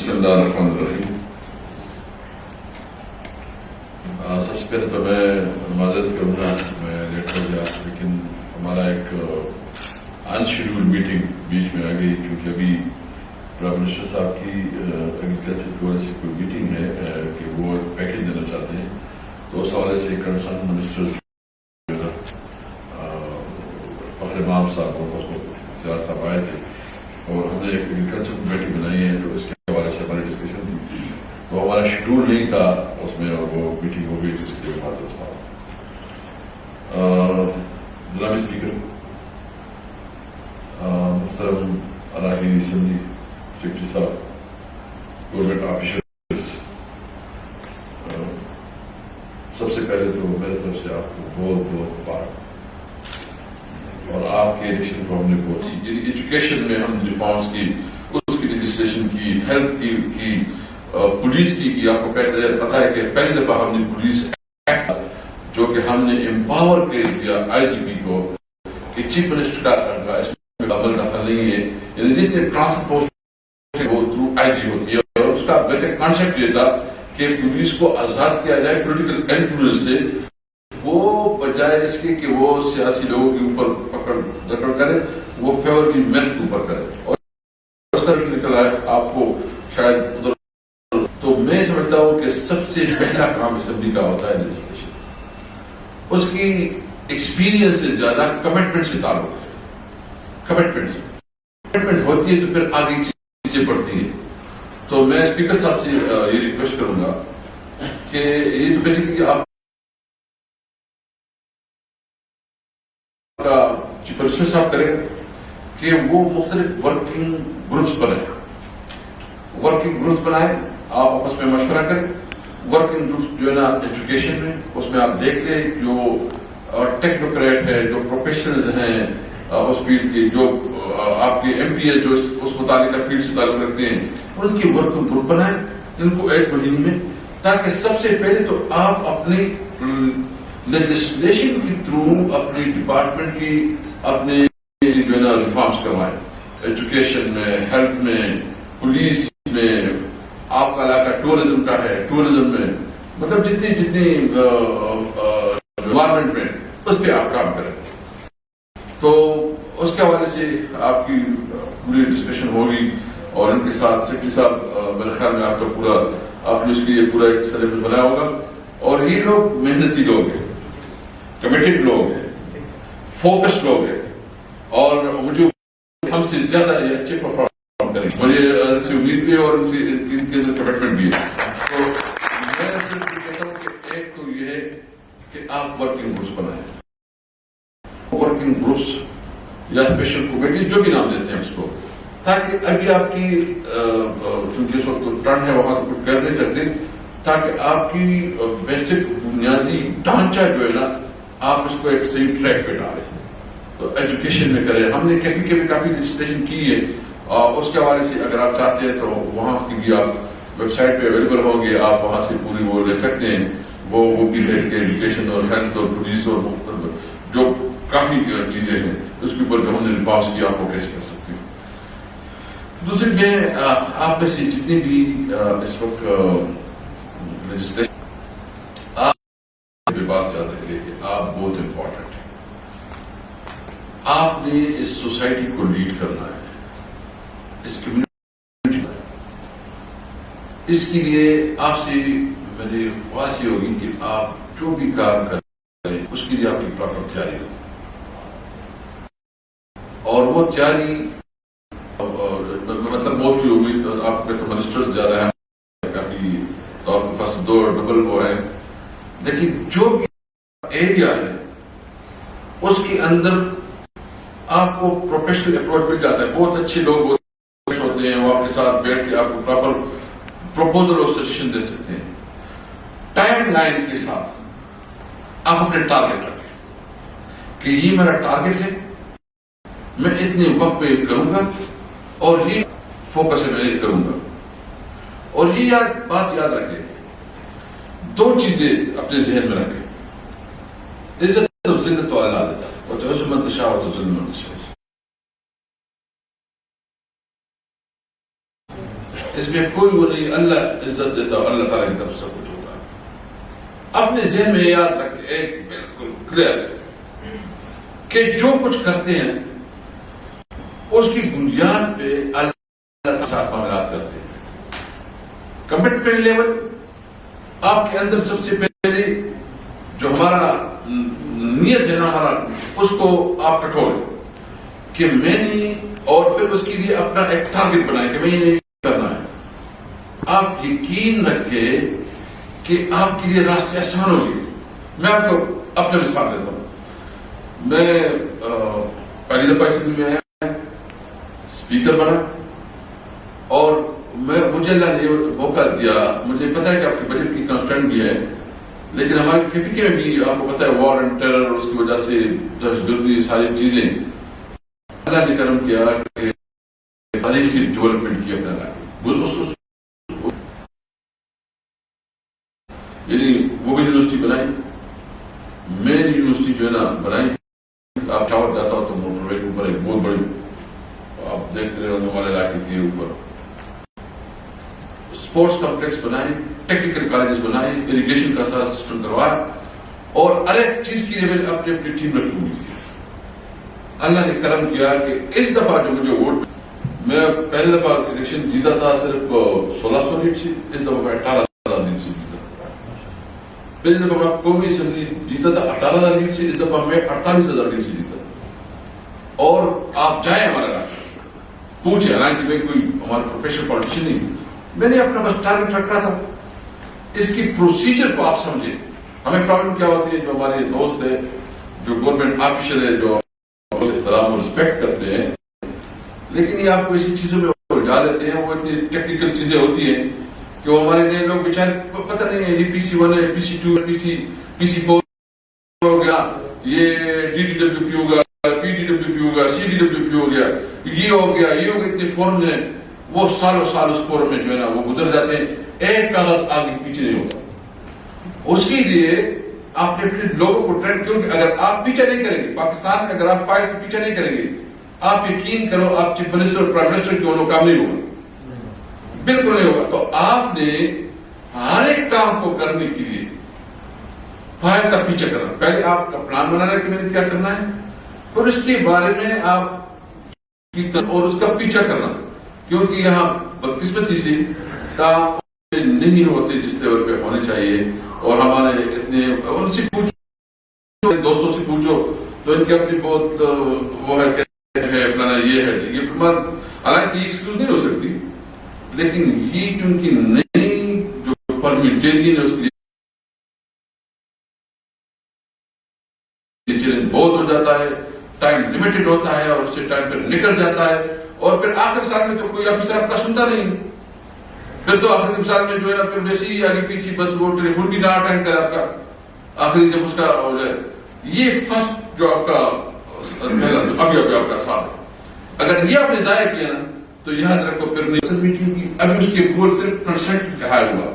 بسم اللہ الرحمن الرحیم. سب سے پہلے تو میں معذرت کروں گا میں لیٹ ہو گیا، لیکن ہمارا ایک انشیڈول میٹنگ بیچ میں آ گئی، کیونکہ ابھی پرائم منسٹر صاحب کی ایگریکلچر کی وجہ سے کوئی میٹنگ ہے کہ وہ ایک پیکیج دینا چاہتے ہیں، تو اس حوالے سے کنسرن منسٹر فخر امام صاحب اور اختیار صاحب آئے تھے، اور ہم نے ایک ایگریکلچر کمیٹی بنائی ہے، تو اس کے حوالے سے ہماری ڈسکشن تھی. تو ہمارا شیڈول نہیں تھا اس میں، اور وہ میٹنگ ہو گئی تو اس کے لیے معذرت تھا. جناب اسپیکر، محترم اراکین اسمبلی سیکرٹری صاحب، گورنمنٹ آفیشلز، سب سے پہلے تو میرے طرف سے آپ کو بہت بہت مبارک. اور آپ کے الیکشن کو ہم نے بہت یعنی ایجوکیشن میں ہم ریفارمس کی، اس کی لیجسلیشن کی، ہیلتھ کی، پولیس کی آپ کو پتا ہے کہ پہلی دفعہ ہم نے پولیس ایکٹ جو کہ ہم نے امپاور کر دیا آئی جی پی کو کہ چیف منسٹر کا اس میں عمل دخل نہیں ہے، یعنی جتنے ٹرانسفر پوسٹ وہ تھرو آئی جی ہوتی ہے. اور اس کا ویسے کانسیپٹ یہ تھا کہ پولیس کو آزاد کیا جائے پولیٹیکل انفلوئنس سے، وہ بجائے اس کے کہ وہ سیاسی لوگوں کے اوپر پکڑ دکڑ کرے، وہ فیورلی مین کے اوپر کرے. اور اس کا نکل آئے آپ کو شاید ادھر. تو میں سمجھتا ہوں کہ سب سے پہلا کام اسمبلی کا ہوتا ہے لیجسلیشن. اس کی ایکسپیرینس سے زیادہ کمٹمنٹ سے تعلق ہے. کمٹمنٹ ہوتی ہے تو پھر آگے چیزیں بڑھتی ہیں. تو میں اسپیکر صاحب سے یہ ریکویسٹ کروں گا کہ یہ تو بیسیکلی آپ کا چیف منسٹر صاحب کریں کہ وہ مختلف ورکنگ گروپس بنائیں، آپ آپس میں مشورہ کریں. ورکنگ گروپس جو ہے نا ایجوکیشن میں، اس میں آپ دیکھ لیں جو ٹیکنوکریٹ ہے، جو پروفیشنلز ہیں اس فیلڈ کے، جو آپ کے ایم پی ہے جو اس متعلقہ فیلڈ سے تعلق رکھتے ہیں، ان کی ورکنگ گروپ بنائیں ان کو ایک مہینے میں، تاکہ سب سے پہلے تو آپ اپنی لیجسلیشن کے تھرو اپنی ڈپارٹمنٹ کی اپنے جو ہے نا ریفارمس کروائیں. ایجوکیشن میں، ہیلتھ میں، پولیس میں، آپ کا علاقہ ٹورزم کا ہے، ٹورزم میں، مطلب جتنی انوائرمنٹ میں اس پہ آپ کام کریں. تو اس کے حوالے سے آپ کی پوری ڈسکشن ہوگی، اور ان کے ساتھ سیکرٹری صاحب میرے خیال میں آپ کا پورا آپ نے اس کے لیے پورا ایک سلیبس بنایا ہوگا. اور یہ لوگ محنتی لوگ ہیں، کمیٹڈ لوگ ہیں، فوکسڈ لوگ ہیں، اور مجھے ہم سے زیادہ یہ اچھے پرفارم کریں، مجھے ان سے امید بھی ہے اور ان کے اندر کمٹمنٹ بھی ہے. تو میں صرف یہ کہتا ہوں کہ ایک تو یہ ہے کہ آپ ورکنگ گروپس بنائیں، ورکنگ گروپس یا اسپیشل کمیٹی جو بھی نام دیتے ہیں اس کو، تاکہ ابھی آپ کی چونکہ اس وقت ٹرن ہے وہاں تو کچھ کر نہیں سکتے، تاکہ آپ کی بیسک بنیادی ڈھانچہ جو ہے نا آپ اس کو ایک صحیح ٹریک پہ ڈالیں. تو ایجوکیشن میں کریں. ہم نے کافی لیجسلیشن کی ہے، اس کے حوالے سے اگر آپ چاہتے ہیں تو وہاں کی بھی آپ ویب سائٹ پہ اویلیبل ہوں گے، آپ وہاں سے پوری وہ لے سکتے ہیں. وہ بھی ہے کہ ایجوکیشن اور ہیلتھ اور پولیس اور جو کافی چیزیں ہیں اس کے اوپر جو ہم نے ریفارمس کیا آپ کو کیسے کر سکتے ہیں. دوسری میں آپ میں سے جتنی بھی اس وقت آپ بات یاد رکھیں کہ آپ بہت امپورٹنٹ ہیں. آپ نے اس سوسائٹی کو لیڈ کرنا ہے، اس کمیونٹی کو. اس کے لیے آپ سے میری خواہش یہ ہوگی کہ آپ جو بھی کام کریں اس کے لیے آپ کی پراپر تیاری ہو، اور وہ تیاری مطلب موسٹلی امید آپ کے تو منسٹر زیادہ ہیں، کافی طور پر فرسٹ دو ڈبل وہ ہیں، لیکن جو بھی ایریا ہے اس کے اندر آپ کو پروفیشنل اپروچ مل جاتا ہے. بہت اچھے لوگ ہوتے ہیں، وہ آپ کے ساتھ بیٹھ کے آپ کو پراپر پروپوزل اور سجیشن دے سکتے ہیں. ٹائم لائن کے ساتھ آپ اپنے ٹارگیٹ رکھیں کہ یہ میرا ٹارگیٹ ہے، میں اتنے وقت پہ کروں گا اور یہ فوکس ہے میں کروں گا. اور یہ بات یاد رکھیں، دو چیزیں اپنے ذہن میں رکھیں. عزت و ذلت تو اللہ دیتا ہے، اور جو من تشاء و تذل من تشاء. اس میں کوئی وہ نہیں، اللہ عزت دیتا ہے، اللہ تعالیٰ کی طرف سے کچھ ہوتا ہے. اپنے ذہن میں یاد رکھیں ایک بالکل کلیئر کہ جو کچھ کرتے ہیں اس کی بنیاد پہ اللہ کے ساتھ معاملات کرتے ہیں. کمٹمنٹ لیول آپ کے اندر سب سے پہلے جو ہمارا نیت ہے نا ہمارا، اس کو آپ کٹھور کہ میں نے، اور پھر اس کے لیے اپنا ایک ٹارگٹ بنائے کہ میں یہ نہیں کرنا ہے. آپ یقین رکھیں کہ آپ کے لیے راستے آسان ہوں گے. میں آپ کو اپنا مثال دیتا ہوں. میں پہلی دفعہ اسمبلی میں آیا، اسپیکر بنا، اور مجھے اللہ نے موقع دیا. مجھے پتا ہے کہ آپ کے بجٹ کی کنسٹرینٹ بھی ہے، لیکن ہمارے KPK میں بھی آپ کو پتا ہے وار اینڈ ٹیرر، اس کی وجہ سے دہشت گردی، ساری چیزیں. اللہ نے کرم کیا کہ تاریخی ڈیولپمنٹ کی اپنے علاقے، یعنی وہ بھی یونیورسٹی بنائی، مین یونیورسٹی جو ہے نا بنائی. آپ ٹاور جاتا ہو تو موٹر وے کے اوپر ایک بہت بڑی آپ دیکھ رہے ہو ہمارے علاقے کے اوپر اسپورٹس کمپلیکس بنائے، ٹیکنیکل کالجز بنائے، اریگیشن کا سارا سسٹم کروایا، اور ہر ایک چیز کے لیے میں نے اپنی اپنی ٹیم رکھی ہوئی تھی. اللہ نے کرم کیا کہ اس دفعہ جو مجھے ووٹ، میں پہلی دفعہ الیکشن جیتا تھا صرف 1600 لیٹ سے، اس دفعہ میں 18,000 لیٹ سے جیتا. پہلی دفعہ میں قومی اسمبلی جیتا تھا 18,000 لیٹ سے، اس دفعہ میں 48,000 لیٹ سے جیتا. اور آپ جائیں ہمارا علاقہ پوچھیں، حالانکہ میں کوئی ہمارا پروفیشنل پالیٹیشین نہیں، میں نے اپنا بس ٹارگٹ رکھا تھا. اس کی پروسیجر کو آپ سمجھیں. ہمیں پرابلم کیا ہوتی ہے، جو ہمارے دوست ہے، جو گورنمنٹ آفیشل ہے، جو احترام اور رسپیکٹ کرتے ہیں، لیکن یہ آپ کو اسی چیزوں میں الجھا لیتے ہیں. وہ اتنی ٹیکنیکل چیزیں ہوتی ہیں کہ وہ ہمارے نئے لوگ بیچارے پتہ نہیں ہے، یہ PC1 ہے، PC2 ہے، PC4 ہو گیا، یہ DDWP ہوگا، PDWP ہوگا، CDWP ہو گیا، یہ ہو گیا، یہ ہو گیا. اتنے فارمز ہیں، وہ سالوں سال اس فورم میں جو ہے نا وہ گزر جاتے ہیں، ایک کاغذ آگے پیچھے نہیں ہوتا. اس کے لیے آپ نے اپنے لوگوں کو ٹرین، کیونکہ اگر آپ پیچھے نہیں کریں گے، پاکستان میں اگر آپ فائل کے پیچھے نہیں کریں گے، آپ یقین کرو آپ چیف منسٹر اور پرائم منسٹر کی دونوں کام نہیں ہوگا، بالکل نہیں ہوگا. تو آپ نے ہر ایک کام کو کرنے کے لیے فائل کا پیچھے کرنا. پہلے آپ کا پلان بنانا کہ میں نے کیا کرنا ہے، اور اس کے بارے میں آپ اور اس کا پیچھا کرنا. کیونکہ یہاں بدقسمتی سے کام نہیں ہوتے جس لیول پہ ہونے چاہیے. اور ہمارے اتنے، ان سے پوچھو، دوستوں سے پوچھو تو ان کی اپنی بہت وہ ہے اپنا یہ ہے، یہ حالانکہ یہ ایکسکیوز نہیں ہو سکتی، لیکن یہ جو ان کی نئی جو پارلیمنٹیرین ہے اس کے لیے چیلنج بہت ہو جاتا ہے. ٹائم لمیٹڈ ہوتا ہے اور اس سے ٹائم پہ نکل جاتا ہے، اور پھر آخر سال میں تو کوئی آفیسر آپ کا سنتا نہیں. پھر تو آخری سال میں جو ہے نا پھر ویسے ہی آگے پیچھے بس وہ ٹیلیفون بھی نہ اٹینڈ کرے آپ کا آخری جب اس کا ہو جائے. یہ فرسٹ جو آپ کا ابھی آپ کا سال ہے، اگر یہ آپ نے ضائع کیا نا تو یاد رکھو پھر میٹنگ کی ابھی اس کے گول صرف کنسنٹ کا حال ہوا.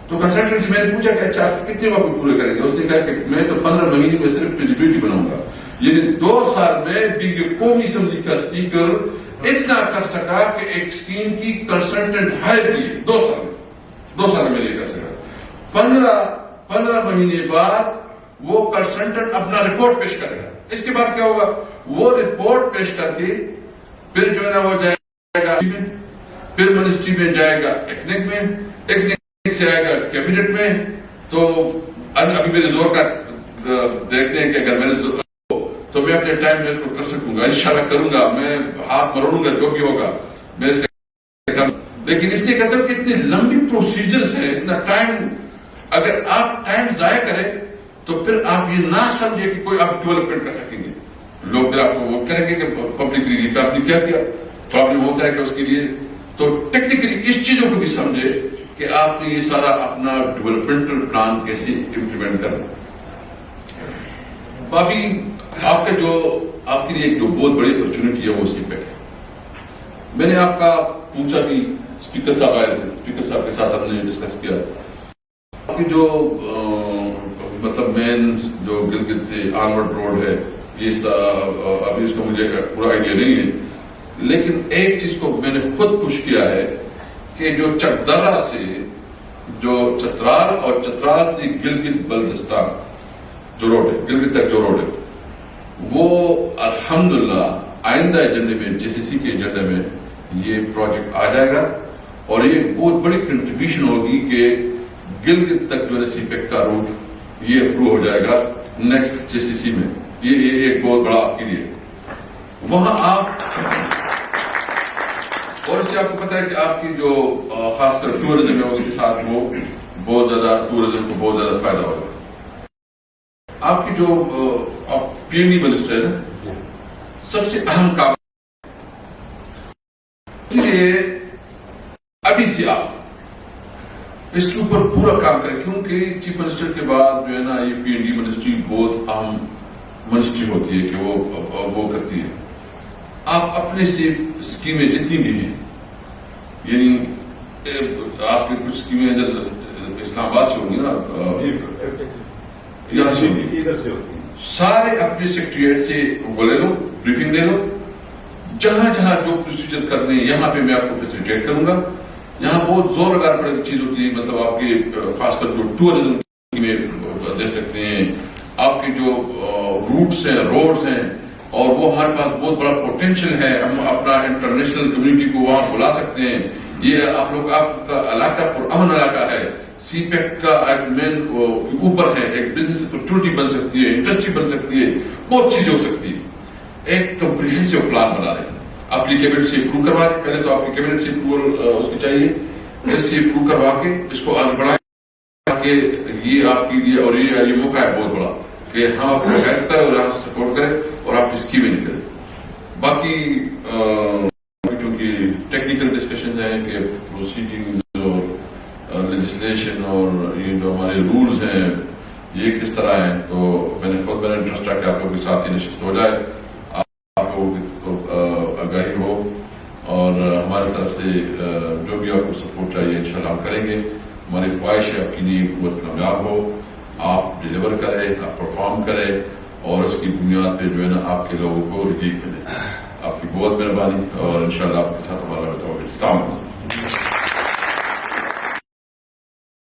تو کنسلٹنٹ سے میں نے پوچھا کہ اچھا آپ کتنے وقت پورے کریں گے؟ اس نے کہا کہ میں تو 15 مہینے میں صرف فیزیبلٹی بناؤں گا. یعنی 2 سال میں قومی اسمبلی کا اسپیکر اتنا کر سکا کہ ایک اسکیم کی کنسلٹنٹ ہائر کی 2 سال میں نہیں کر سکا. 15 مہینے بعد وہ کنسلٹنٹ اپنا رپورٹ پیش کرے گا. اس کے بعد کیا ہوگا؟ وہ رپورٹ پیش کر کے پھر جو ہے نا وہ جائے گا، پھر منسٹری میں جائے گا، ٹیکنیک سے آئے گا کیبنٹ میں. تو ابھی میرے زور کا دیکھتے ہیں کہ اگر میں نے تو میں اپنے ٹائم میں اس کو کر سکوں گا، انشاءاللہ کروں گا، میں ہاتھ مروڑوں گا جو بھی ہوگا میں اس کا. لیکن اس لیے کہتا ہوں کہ اتنی لمبی پروسیجرز ہیں، اتنا ٹائم، اگر آپ ٹائم ضائع کریں تو پھر آپ یہ نہ سمجھے کہ کوئی آپ ڈیولپمنٹ کر سکیں گے. لوگ پھر آپ کو وہ کریں گے کہ پبلک ریلیف آپ نے کیا کیا، پرابلم ہوتا ہے کہ اس کے لیے. تو ٹیکنیکلی اس چیزوں کو بھی سمجھے کہ آپ نے یہ سارا اپنا ڈیولپمنٹل پلان کیسے امپلیمنٹ کرنا. ابھی آپ کا جو آپ کے لیے ایک جو بہت بڑی اپرچونٹی ہے وہ اسی پہ ہے. میں نے آپ کا پوچھا بھی، اسپیکر صاحب آئے تھے، اسپیکر صاحب کے ساتھ ہم نے ڈسکس کیا آپ کی جو مطلب مین جو گلگت سے آنورڈ روڈ ہے، یہ ابھی اس کا مجھے پورا آئیڈیا نہیں ہے، لیکن ایک چیز کو میں نے خود پوش کیا ہے کہ جو چکدرہ سے جو چترال اور چترال سے گلگت بلتستان جو روڈ ہے، گلگت تک جو روڈ ہے، وہ الحمدللہ آئندہ ایجنڈے میں جے سی سی کے ایجنڈے میں یہ پروجیکٹ آ جائے گا، اور یہ بہت بڑی کنٹریبیوشن ہوگی کہ گلگت تک جو ہے سی پیک کا روٹ یہ اپروو ہو جائے گا نیکسٹ جے سی سی میں. یہ ایک بہت بڑا آپ کے لیے وہاں آپ، اور اس سے آپ کو پتا ہے کہ آپ کی جو خاص کر ٹورزم ہے اس کے ساتھ وہ بہت زیادہ ٹورزم کو بہت زیادہ فائدہ ہوگا. آپ کی جو آپ پی این ڈی منسٹر ہے، سب سے اہم کام ابھی سے آپ اس کے اوپر پورا کام کریں، کیونکہ چیف منسٹر کے بعد جو ہے نا یہ پی این ڈی منسٹری بہت اہم منسٹری ہوتی ہے کہ وہ کرتی ہے. آپ اپنے سے اسکیمیں جتنی بھی ہیں، یعنی آپ کی کچھ اسکیمیں اسلام آباد سے ہوں گی نا، یہاں سے ہوگی، سارے اپنے سیکریٹریٹ سے وہ لے لو، بریفنگ دے لو، جہاں جہاں جو پروسیجر کرنے یہاں پہ میں آپ کو فیسیلیٹیٹ کروں گا. یہاں بہت زور لگا پڑے گی چیزوں کی، مطلب آپ کے خاص کر جو ٹورزم میں دے سکتے ہیں، آپ کے جو روٹس ہیں، روڈز ہیں، اور وہ ہمارے پاس بہت بڑا پوٹینشیل ہے، ہم اپنا انٹرنیشنل کمیونٹی کو وہاں بلا سکتے ہیں. یہ آپ لوگ، آپ کا علاقہ پرامن علاقہ ہے، سی پیک کا ایک مین اوپر ہے، ایک بزنس اپرچونٹی بن سکتی ہے، انڈسٹری بن سکتی ہے، بہت چیزیں ہو سکتی ہے. ایک کمپریہنسو پلان بنا دیں، اپنی کیبنٹ سے اپروو کروا دیں. پہلے تو آپ کی کیبنٹ سے اپروول اس کی چاہیے، اس سے اپروو کروا کے اس کو آگے بڑھائیں تاکہ یہ آپ کے لیے، اور یہ موقع ہے بہت بڑا کہ ہم آپ کو ہیلپ کریں اور آپ سپورٹ کریں اور آپ کی اسکیمیں نکلیں. باقی چونکہ ٹیکنیکل ڈسکشنز ہیں کہ پروسیڈنگ اور لیجسلیشن اور یہ جو ہمارے رولز ہیں یہ کس طرح ہیں، تو میں نے خود انٹرسٹ ہے کہ آپ لوگوں کے ساتھ ہی نشست ہو جائے، آپ لوگوں کی آگاہی ہو، اور ہماری طرف سے جو بھی آپ کو سپورٹ چاہیے انشاءاللہ ہم کریں گے. ہماری خواہش ہے آپ کی نیک حکومت کامیاب ہو، آپ ڈیلیور کریں، آپ پرفارم کریں، اور اس کی بنیاد پہ جو ہے نا آپ کے لوگوں کو ریلیف ملے. آپ کی بہت مہربانی، اور انشاءاللہ آپ کے ساتھ ہمارا ہوگا.